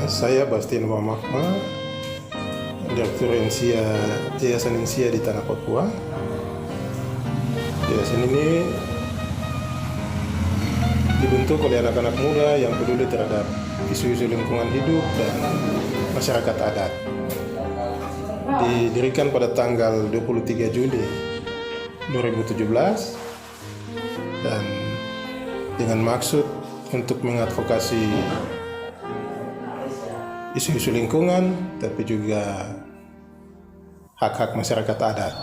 Saya Bastian Wamahma, Direktur Yayasan Insia di Tanah Papua. Yayasan ini dibentuk oleh anak-anak muda yang peduli terhadap isu-isu lingkungan hidup dan masyarakat adat. Didirikan pada tanggal 23 Juni 2017 dan dengan maksud untuk mengadvokasi isu-isu lingkungan, tapi juga hak-hak masyarakat adat.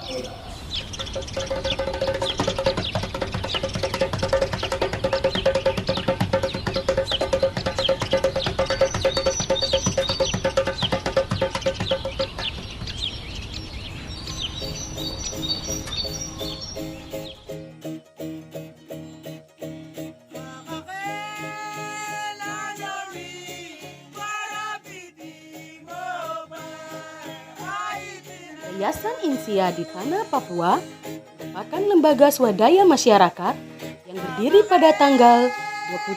Yayasan Insia di Tanah Papua merupakan lembaga swadaya masyarakat yang berdiri pada tanggal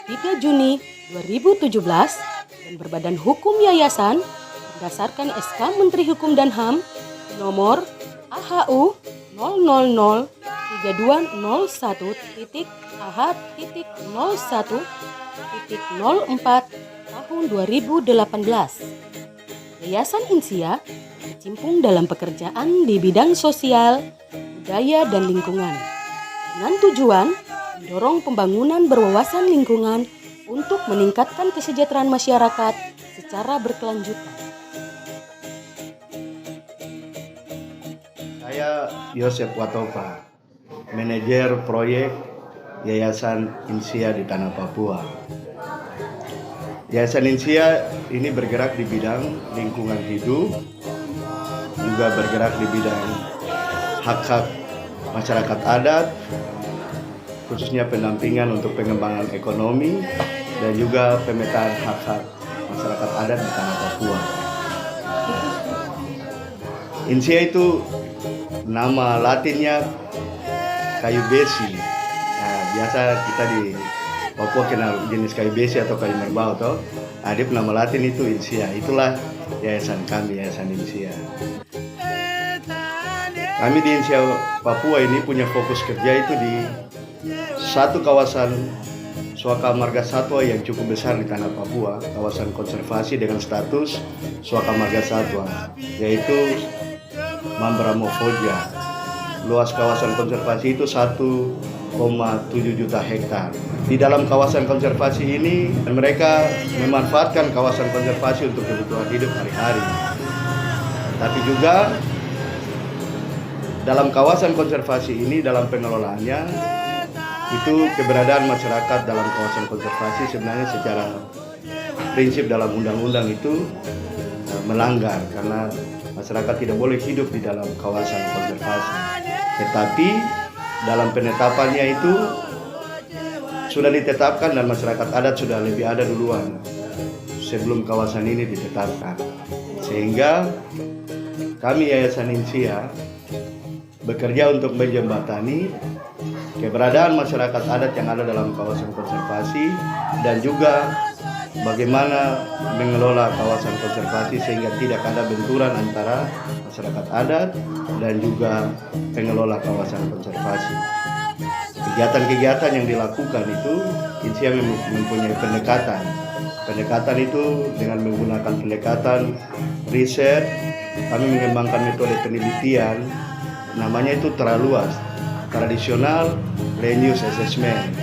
23 Juni 2017 dan berbadan hukum yayasan berdasarkan SK Menteri Hukum dan HAM nomor AHU 000-3201.AH.01.04 tahun 2018. Yayasan Insia berkecimpung dalam pekerjaan di bidang sosial, budaya, dan lingkungan dengan tujuan mendorong pembangunan berwawasan lingkungan untuk meningkatkan kesejahteraan masyarakat secara berkelanjutan. Saya Yosef Watopa, manajer proyek Yayasan Insia di Tanah Papua. Yayasan Insia ini bergerak di bidang lingkungan hidup, juga bergerak di bidang hak-hak masyarakat adat, khususnya pendampingan untuk pengembangan ekonomi dan juga pemetaan hak-hak masyarakat adat di Tanah Papua. Insia itu nama Latinnya kayu besi. Nah, biasa kita di Papua kenal jenis kayu besi atau kayu merbau toh. Ada nama Latin itu Insia. Itulah yayasan kami, Yayasan Insia. Kami di Insia Papua ini punya fokus kerja itu di satu kawasan Suaka Marga Satwa yang cukup besar di Tanah Papua, kawasan konservasi dengan status Suaka Marga Satwa, yaitu Mambramo Foja. Luas kawasan konservasi itu 1,7 juta hektar. Di dalam kawasan konservasi ini, mereka memanfaatkan kawasan konservasi untuk kebutuhan hidup hari-hari. Tapi juga dalam kawasan konservasi ini, dalam pengelolaannya, itu keberadaan masyarakat dalam kawasan konservasi sebenarnya secara prinsip dalam undang-undang itu melanggar, karena masyarakat tidak boleh hidup di dalam kawasan konservasi. Tetapi dalam penetapannya itu sudah ditetapkan dan masyarakat adat sudah lebih ada duluan sebelum kawasan ini ditetapkan. Sehingga kami Yayasan Insia bekerja untuk menjembatani keberadaan masyarakat adat yang ada dalam kawasan konservasi dan juga bagaimana mengelola kawasan konservasi sehingga tidak ada benturan antara masyarakat adat dan juga pengelola kawasan konservasi. Kegiatan-kegiatan yang dilakukan itu, Insia mempunyai pendekatan. Pendekatan itu dengan menggunakan pendekatan riset, kami mengembangkan metode penelitian, namanya itu terluas, tradisional land use assessment,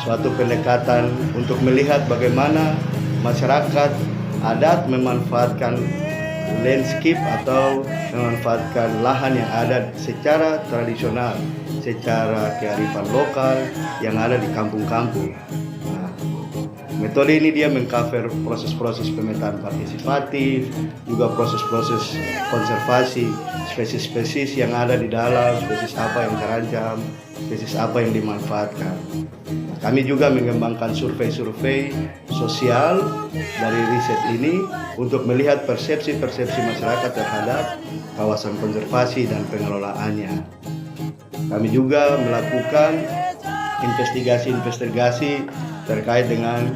suatu pendekatan untuk melihat bagaimana masyarakat adat memanfaatkan landscape atau memanfaatkan lahan yang ada secara tradisional, secara kearifan lokal yang ada di kampung-kampung. Nah, metode ini dia mengcover proses-proses pemetaan partisipatif, juga proses-proses konservasi, spesies-spesies yang ada di dalam, spesies apa yang terancam, spesies apa yang dimanfaatkan. Kami juga mengembangkan survei-survei sosial dari riset ini untuk melihat persepsi-persepsi masyarakat terhadap kawasan konservasi dan pengelolaannya. Kami juga melakukan investigasi-investigasi terkait dengan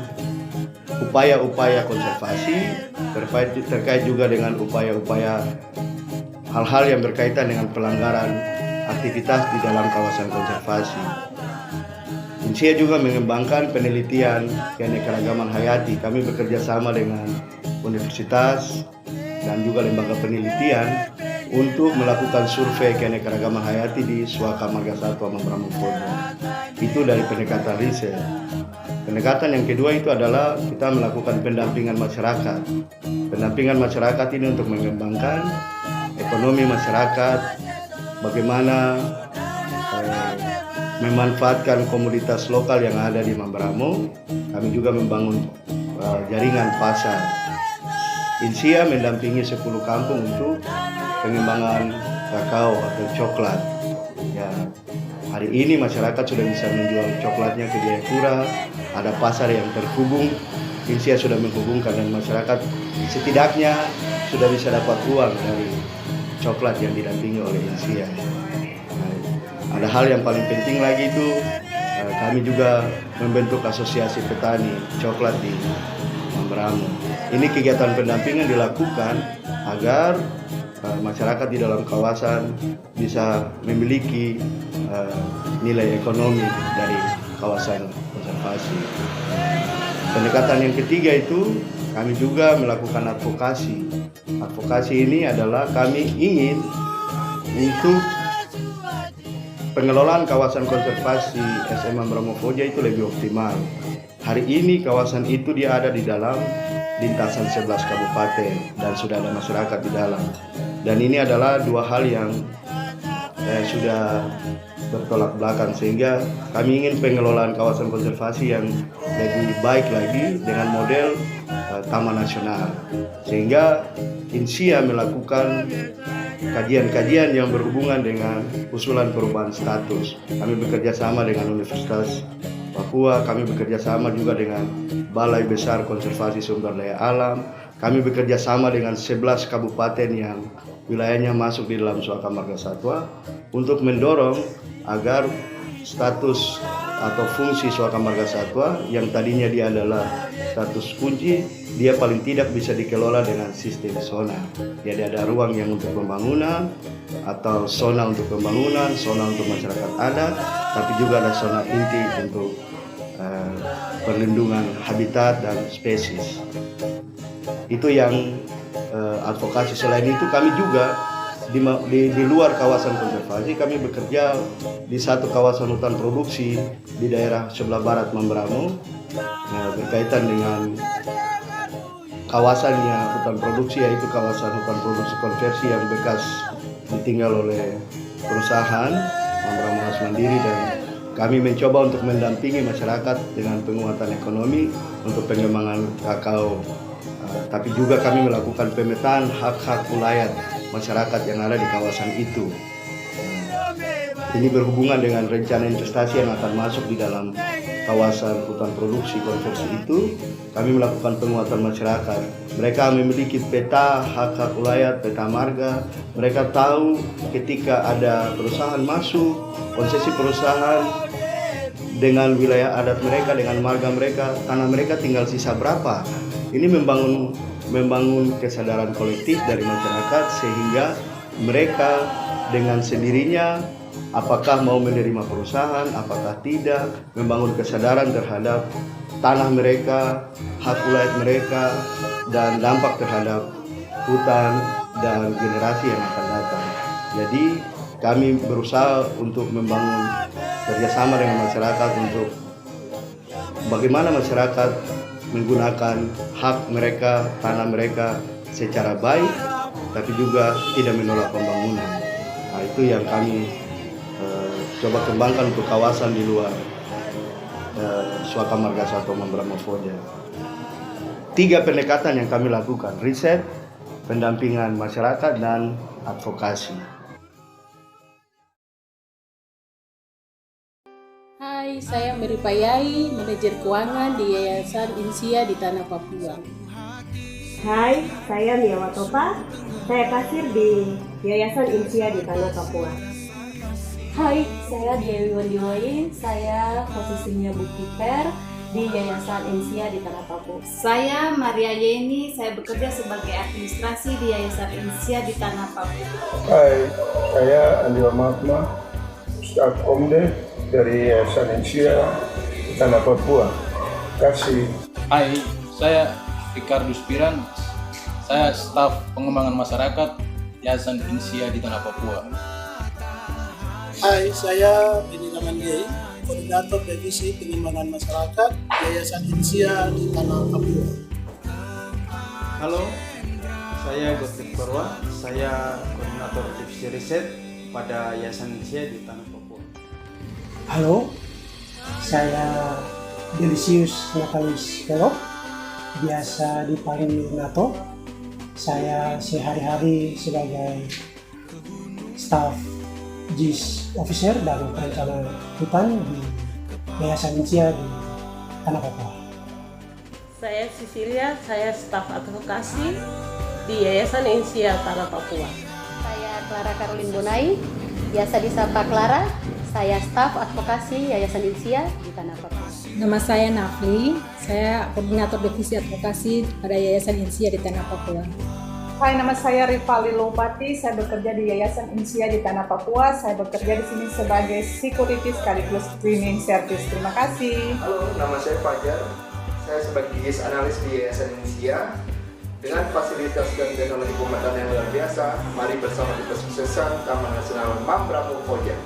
upaya-upaya konservasi terkait juga dengan upaya-upaya hal-hal yang berkaitan dengan pelanggaran aktivitas di dalam kawasan konservasi. INSIA juga mengembangkan penelitian keanekaragaman hayati. Kami bekerja sama dengan universitas dan juga lembaga penelitian untuk melakukan survei keanekaragaman hayati di Suaka Marga Satwa Membramo Foja. Itu dari pendekatan riset. Pendekatan yang kedua itu adalah kita melakukan pendampingan masyarakat. Pendampingan masyarakat ini untuk mengembangkan ekonomi masyarakat, bagaimana memanfaatkan komoditas lokal yang ada di Membramo. Kami juga membangun jaringan pasar. INSIA mendampingi 10 kampung untuk pengembangan kakao atau coklat. Ya, hari ini masyarakat sudah bisa menjual coklatnya ke Jayapura, ada pasar yang terhubung. INSIA sudah menghubungkan dan masyarakat setidaknya sudah bisa dapat uang dari coklat yang didampingi oleh INSIA. Ada hal yang paling penting lagi itu kami juga membentuk asosiasi petani coklat di Membramo. Ini kegiatan pendampingan dilakukan agar masyarakat di dalam kawasan bisa memiliki nilai ekonomi dari kawasan konservasi. Pendekatan yang ketiga itu kami juga melakukan advokasi. Advokasi ini adalah kami ingin untuk pengelolaan kawasan konservasi SM Membramo Foja itu lebih optimal. Hari ini kawasan itu dia ada di dalam lintasan 11 kabupaten dan sudah ada masyarakat di dalam. Dan ini adalah dua hal yang sudah bertolak belakang, sehingga kami ingin pengelolaan kawasan konservasi yang lebih baik lagi dengan model taman nasional. Sehingga INSIA melakukan kajian-kajian yang berhubungan dengan usulan perubahan status. Kami bekerja sama dengan Universitas Papua, kami bekerja sama juga dengan Balai Besar Konservasi Sumber Daya Alam. Kami bekerja sama dengan 11 kabupaten yang wilayahnya masuk di dalam Suaka Marga Satwa untuk mendorong agar status atau fungsi Suaka Marga Satwa yang tadinya dia adalah status kunci, dia paling tidak bisa dikelola dengan sistem zona. Jadi ada ruang yang untuk pembangunan atau zona untuk pembangunan, zona untuk masyarakat adat, tapi juga ada zona inti untuk perlindungan habitat dan spesies. Itu yang advokasi. Selain itu kami juga di luar kawasan konservasi kami bekerja di satu kawasan hutan produksi di daerah sebelah barat Membramo berkaitan dengan kawasannya hutan produksi, yaitu kawasan hutan produksi konversi yang bekas ditinggal oleh perusahaan Membramo Has Mandiri, dan kami mencoba untuk mendampingi masyarakat dengan penguatan ekonomi untuk pengembangan kakao. Tapi juga kami melakukan pemetaan hak-hak ulayat masyarakat yang ada di kawasan itu. Ini berhubungan dengan rencana investasi yang akan masuk di dalam kawasan hutan produksi konversi itu. Kami melakukan penguatan masyarakat. Mereka memiliki peta hak-hak ulayat, peta marga. Mereka tahu ketika ada perusahaan masuk, konsesi perusahaan dengan wilayah adat mereka, dengan marga mereka, tanah mereka tinggal sisa berapa. Ini membangun kesadaran kolektif dari masyarakat sehingga mereka dengan sendirinya apakah mau menerima perusahaan, apakah tidak, membangun kesadaran terhadap tanah mereka, hak ulayat mereka, dan dampak terhadap hutan dan generasi yang akan datang. Jadi kami berusaha untuk membangun kerjasama dengan masyarakat untuk bagaimana masyarakat menggunakan hak mereka, tanah mereka secara baik, tapi juga tidak menolak pembangunan. Nah, itu yang kami coba kembangkan untuk kawasan di luar Suaka Marga Satwa Membramo Foja. 3 pendekatan yang kami lakukan: riset, pendampingan masyarakat, dan advokasi. Hai, saya Mary Payai, manajer keuangan di Yayasan INSIA di Tanah Papua. Hai, saya Mia Watopa, saya kasir di Yayasan INSIA di Tanah Papua. Hai, saya Dewi Wandiwai, saya posisinya bookkeeper di Yayasan Insia di Tanah Papua. Saya Maria Yeni, saya bekerja sebagai administrasi di Yayasan Insia di Tanah Papua. Hai, saya Andiwa Magma, staf Komde dari Yayasan Insia di Tanah Papua. Kasih. Hai, saya Ricardo Spiran, saya staf pengembangan masyarakat Yayasan Insia di Tanah Papua. Hai, saya Beni Lamandei, Koordinator Divisi Pengembangan Masyarakat Yayasan Insia di Tanah Papua. Halo, saya Gottlieb Korwa, saya Koordinator Divisi Riset pada Yayasan Insia di Tanah Papua. Halo, saya Delisius Natalis Kelok, biasa dipanggil Nato. Saya sehari-hari sebagai staf JIS Officer dan perencana hutan di Yayasan Insia di Tanah Papua. Saya Cecilia, saya staf advokasi di Yayasan Insia Tanah Papua. Saya Clara Caroline Bonai, biasa disapa Clara. Saya staf advokasi Yayasan Insia di Tanah Papua. Nama saya Nafli, saya koordinator divisi advokasi pada Yayasan Insia di Tanah Papua. Hai, nama saya Rifali Lopati, saya bekerja di Yayasan Insia di Tanah Papua. Saya bekerja di sini sebagai security sekaligus cleaning service. Terima kasih. Halo, nama saya Fajar. Saya sebagai GIS analis di Yayasan Insia. Dengan fasilitas dan teknologi pemadaman yang luar biasa, mari bersama kita sukseskan Taman Nasional Mambramo Koja.